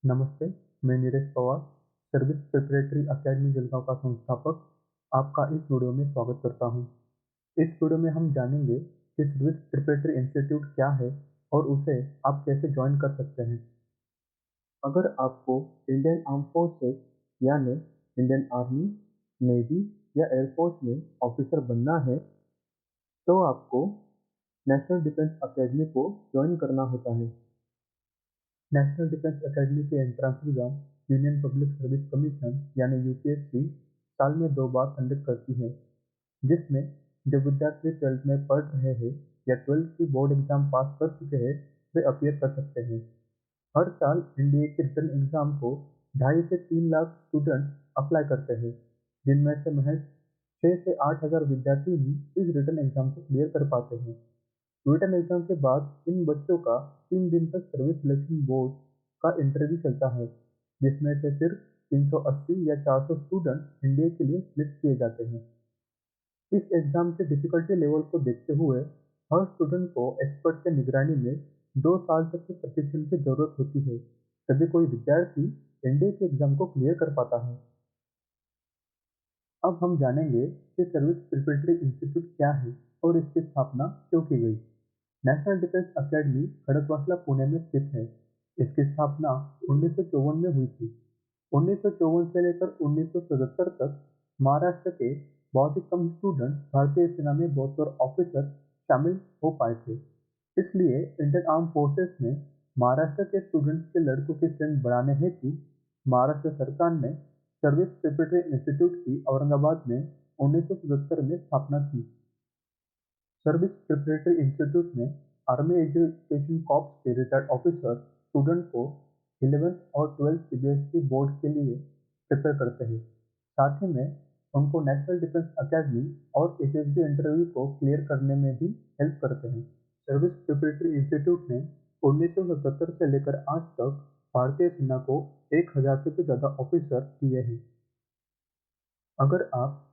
नमस्ते, मैं Neeraj Pawar, service preparatory academy Jalgaon का संस्थापक, आपका इस वीडियो में स्वागत करता हूं। इस वीडियो में हम जानेंगे कि सर्विस प्रिपरेटरी इंस्टीट्यूट क्या है और उसे आप कैसे ज्वाइन कर सकते हैं। अगर आपको इंडियन आर्म फोर्सेस यानी इंडियन आर्मी, नेवी या एयरफोर्स में ऑफिसर बनना है, तो आपको नेशनल डिफेंस अकेडमी को ज्वाइन करना होता है। नेशनल डिफेंस अकेडमी के entrance exam union public service commission यानी यूपीएससी साल में 2 बार कंडक्ट करती है, जिसमें जो विद्यार्थी 12th में पढ़ रहे हैं या 12th की बोर्ड एग्जाम पास कर चुके हैं वे अपीयर कर सकते हैं। हर साल एनडीए के रिटर्न एग्जाम को 2.5 से 3 लाख स्टूडेंट अप्लाई करते हैं, जिनमें से महज 6 से 8 हज़ार विद्यार्थी ही इस रिटर्न एग्जाम को क्लियर कर पाते हैं। रिटन एग्जाम के बाद इन बच्चों का 3 दिन तक सर्विस सिलेक्शन बोर्ड का इंटरव्यू चलता है, जिसमें से सिर्फ 380 या 400 स्टूडेंट एनडीए के लिए सिलेक्ट किए जाते हैं। इस एग्जाम के डिफिकल्टी लेवल को देखते हुए हर स्टूडेंट को एक्सपर्ट के निगरानी में 2 साल तक के प्रशिक्षण की जरूरत होती है, तभी कोई विद्यार्थी एनडीए के एग्जाम को क्लियर कर पाता है। अब हम जानेंगे कि सर्विस प्रिपरेटरी इंस्टीट्यूट क्या है और इसकी स्थापना क्यों की गई। National defence academy Khadakwasla Pune में स्थित है। इसकी स्थापना 1954 में हुई थी। 1954 से लेकर 1977 तक महाराष्ट्र के बहुत ही कम स्टूडेंट भारतीय सेना में बतौर ऑफिसर शामिल हो पाए थे। इसलिए इंडियन आर्म फोर्सेस में महाराष्ट्र के स्टूडेंट्स के लड़कों की स्ट्रेंथ बढ़ाने हेतु महाराष्ट्र सरकार ने सर्विस प्रिपरेटरी इंस्टीट्यूट की औरंगाबाद में 1977 में स्थापना की। सर्विस प्रिपरेटरी इंस्टीट्यूट में आर्मी एजुकेशन कॉर्प्स के रिटायर्ड ऑफिसर स्टूडेंट को 11th और 12th सीबीएसई बोर्ड के लिए प्रिपेयर करते हैं। साथ ही में उनको नेशनल डिफेंस अकेडमी और एसएसबी इंटरव्यू को क्लियर करने में भी हेल्प करते हैं। सर्विस प्रिपरेटरी इंस्टीट्यूट ने 1977 से लेकर आज तक भारतीय सेना को 1000 से भी ज़्यादा ऑफिसर दिए हैं। अगर आप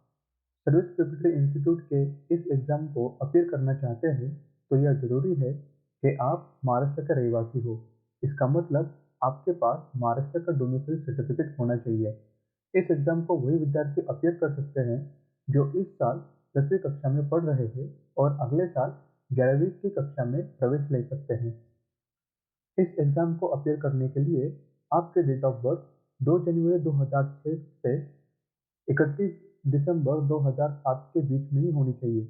सर्विस प्रिपरेटरी इंस्टीट्यूट के इस एग्ज़ाम को अपीयर करना चाहते हैं, तो यह ज़रूरी है कि आप महाराष्ट्र के रहिवासी हो। इसका मतलब आपके पास महाराष्ट्र का डोमिसाइल सर्टिफिकेट होना चाहिए। इस एग्ज़ाम को वही विद्यार्थी अपीयर कर सकते हैं जो इस साल 10वीं कक्षा में पढ़ रहे हैं और अगले साल 11वीं की कक्षा में प्रवेश ले सकते हैं। इस एग्ज़ाम को अपीयर करने के लिए आपके डेट ऑफ बर्थ 2 जनवरी 2006 से 31 दिसंबर 2007 के बीच में ही होनी चाहिए।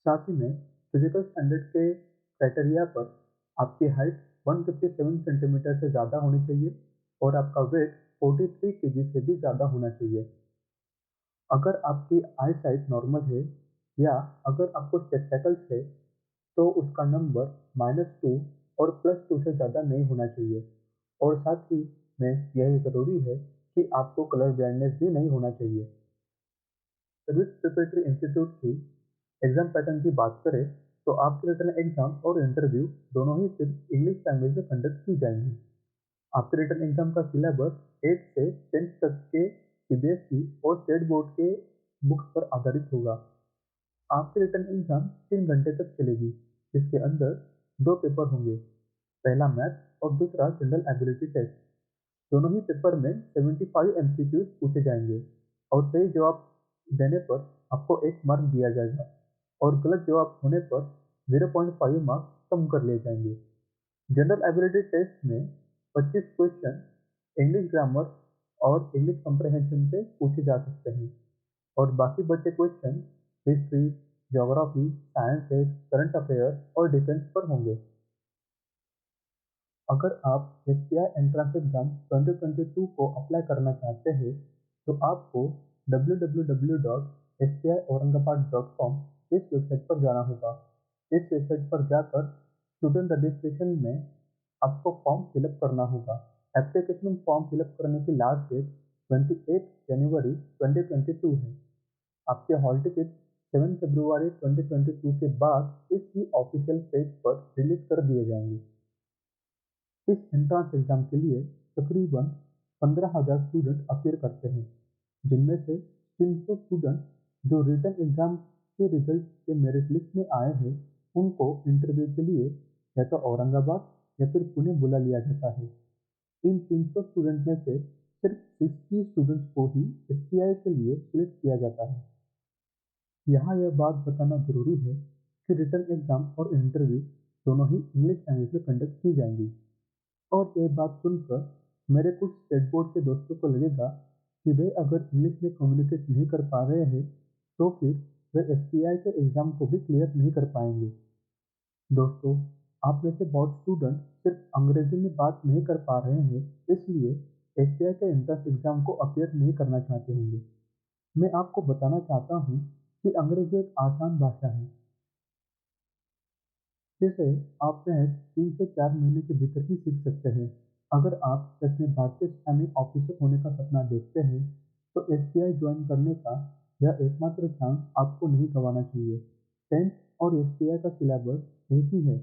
साथ ही में फिजिकल स्टैंडर्ड के क्राइटेरिया पर आपकी हाइट 157 सेंटीमीटर से ज़्यादा होनी चाहिए और आपका वेट 43 केजी से भी ज़्यादा होना चाहिए। अगर आपकी आई साइट नॉर्मल है या अगर आपको स्पेक्टेकल्स है, तो उसका नंबर -2 और +2 से ज़्यादा नहीं होना चाहिए। और साथ ही में यह ज़रूरी है कि आपको कलर ब्लाइंडनेस भी नहीं होना चाहिए। सर्विस प्रिपरेटरी इंस्टीट्यूट की एग्जाम पैटर्न की बात करें तो आपके रिटर्न एग्जाम और इंटरव्यू दोनों ही सिर्फ इंग्लिश लैंग्वेज में कंडक्ट की जाएंगी। आपके रिटर्न एग्जाम का सिलेबस 8 से 10th तक के सीबीएसई और स्टेट बोर्ड के बुक्स पर आधारित होगा। आपकी रिटर्न एग्जाम 3 घंटे तक चलेगी, जिसके अंदर 2 पेपर होंगे, पहला मैथ और दूसरा जनरल एबिलिटी टेस्ट। दोनों ही पेपर में 75 एमसीक्यूज पूछे जाएंगे और सही जवाब देने पर आपको 1 मार्क दिया जाएगा और गलत जवाब होने पर 0.5 मार्क्स कम कर लिए जाएंगे। जनरल एबिलिटी टेस्ट में 25 क्वेश्चन इंग्लिश ग्रामर और इंग्लिश कंप्रहेंशन से पूछे जा सकते हैं और बाकी बचे question history, geography, sciences, current affair और डिफेंस पर होंगे। अगर आप एसबीआई एंट्रेंस एग्जाम 2022 को अप्लाई करना चाहते हैं, तो आपको www.sbiaurangabad.com इस वेबसाइट पर जाना होगा। इस वेबसाइट पर जाकर स्टूडेंट रजिस्ट्रेशन में आपको फॉर्म फिलअप करना होगा। एप्लीकेशन फॉर्म फिलअप करने की लास्ट डेट 28 जनवरी 2022 है। आपके हॉल टिकट 7 फरवरी 2022 के बाद इसकी ऑफिशियल पेज पर रिलीज कर दिए जाएंगे। इस एंट्रेंस एग्जाम के लिए तकरीबन 15,000 स्टूडेंट अपीयर करते हैं, जिनमें से 300 स्टूडेंट जो रिटन एग्जाम के रिजल्ट के मेरिट लिस्ट में आए हैं, उनको इंटरव्यू के लिए या तो औरंगाबाद या फिर पुणे बुला लिया जाता है। इन 300 स्टूडेंट में से सिर्फ 60 स्टूडेंट्स को ही एसपीआई के लिए सिलेक्ट किया जाता है। यहाँ यह बात बताना जरूरी है कि रिटर्न एग्जाम और इंटरव्यू दोनों ही इंग्लिश लैंग्वेज में कंडक्ट की जाएंगी। और ये बात सुनकर मेरे कुछ स्टेट बोर्ड के दोस्तों को लगेगा कि वे अगर इंग्लिश में कम्युनिकेट नहीं कर पा रहे हैं तो फिर वे एसपीआई के एग्ज़ाम को भी क्लियर नहीं कर पाएंगे। दोस्तों, आप में से बहुत स्टूडेंट सिर्फ अंग्रेजी में बात नहीं कर पा रहे हैं, इसलिए एसपीआई के एंट्रेंस एग्ज़ाम को अपीयर नहीं करना चाहते होंगे। मैं आपको बताना चाहता हूँ कि अंग्रेजी एक आसान भाषा है जिसे आप महज 3 से 4 महीने के भीतर ही सीख सकते हैं। अगर आप सच में भारतीय सेना में ऑफिसर होने का सपना देखते हैं, तो एसपीआई ज्वाइन करने का यह एकमात्र चांस आपको नहीं गंवाना चाहिए। 10th और एसपीआई का सिलेबस एक ही है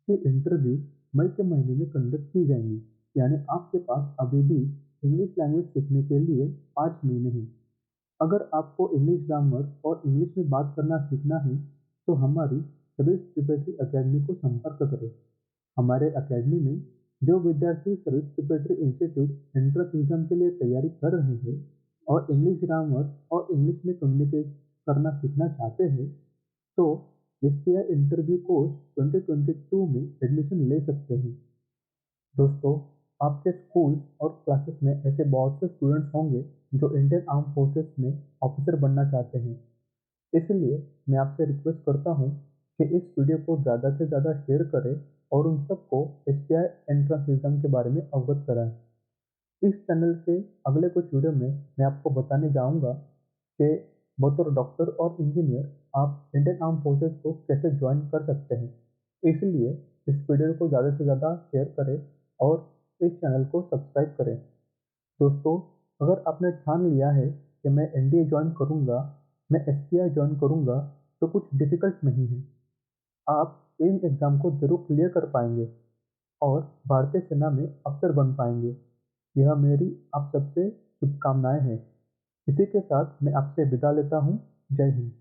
कि इंटरव्यू मई के महीने में कंडक्ट की जाएंगी, यानी आपके पास अभी भी इंग्लिश लैंग्वेज सीखने के लिए 5 महीने हैं। अगर आपको इंग्लिश ग्रामर और इंग्लिश में बात करना सीखना है, तो हमारी सर्विस प्रिपरेटरी अकेडमी को संपर्क करें। हमारे अकेडमी में जो विद्यार्थी service preparatory institute entrance exam के लिए तैयारी कर रहे हैं और इंग्लिश ग्रामर और इंग्लिश में कम्युनिकेट करना सीखना चाहते हैं, तो एसपीआई इंटरव्यू कोर्स 2022 में एडमिशन ले सकते हैं। दोस्तों, आपके स्कूल और क्लासेस में ऐसे बहुत से स्टूडेंट्स होंगे जो इंडियन आर्म फोर्सेस में ऑफिसर बनना चाहते हैं। इसलिए मैं आपसे रिक्वेस्ट करता हूँ कि इस वीडियो को ज़्यादा से ज़्यादा शेयर करें और उन सबको एसपीआई एंट्रेंस एग्जाम के बारे में अवगत कराएं। इस चैनल के अगले कुछ वीडियो में मैं आपको बताने जाऊंगा कि बतौर डॉक्टर और इंजीनियर आप इंडियन आर्म फोर्सेस को कैसे ज्वाइन कर सकते हैं। इसलिए इस वीडियो को ज़्यादा से ज़्यादा शेयर करें और इस चैनल को सब्सक्राइब करें। दोस्तों, अगर आपने ठान लिया है कि मैं एनडीए ज्वाइन करूंगा, मैं एसपीआई ज्वाइन करूंगा, तो कुछ डिफिकल्ट नहीं है। आप इन एग्ज़ाम को ज़रूर क्लियर कर पाएंगे और भारतीय सेना में अफसर बन पाएंगे। यह मेरी आप सबसे शुभकामनाएं हैं। इसी के साथ मैं आपसे विदा लेता हूँ। जय हिंद।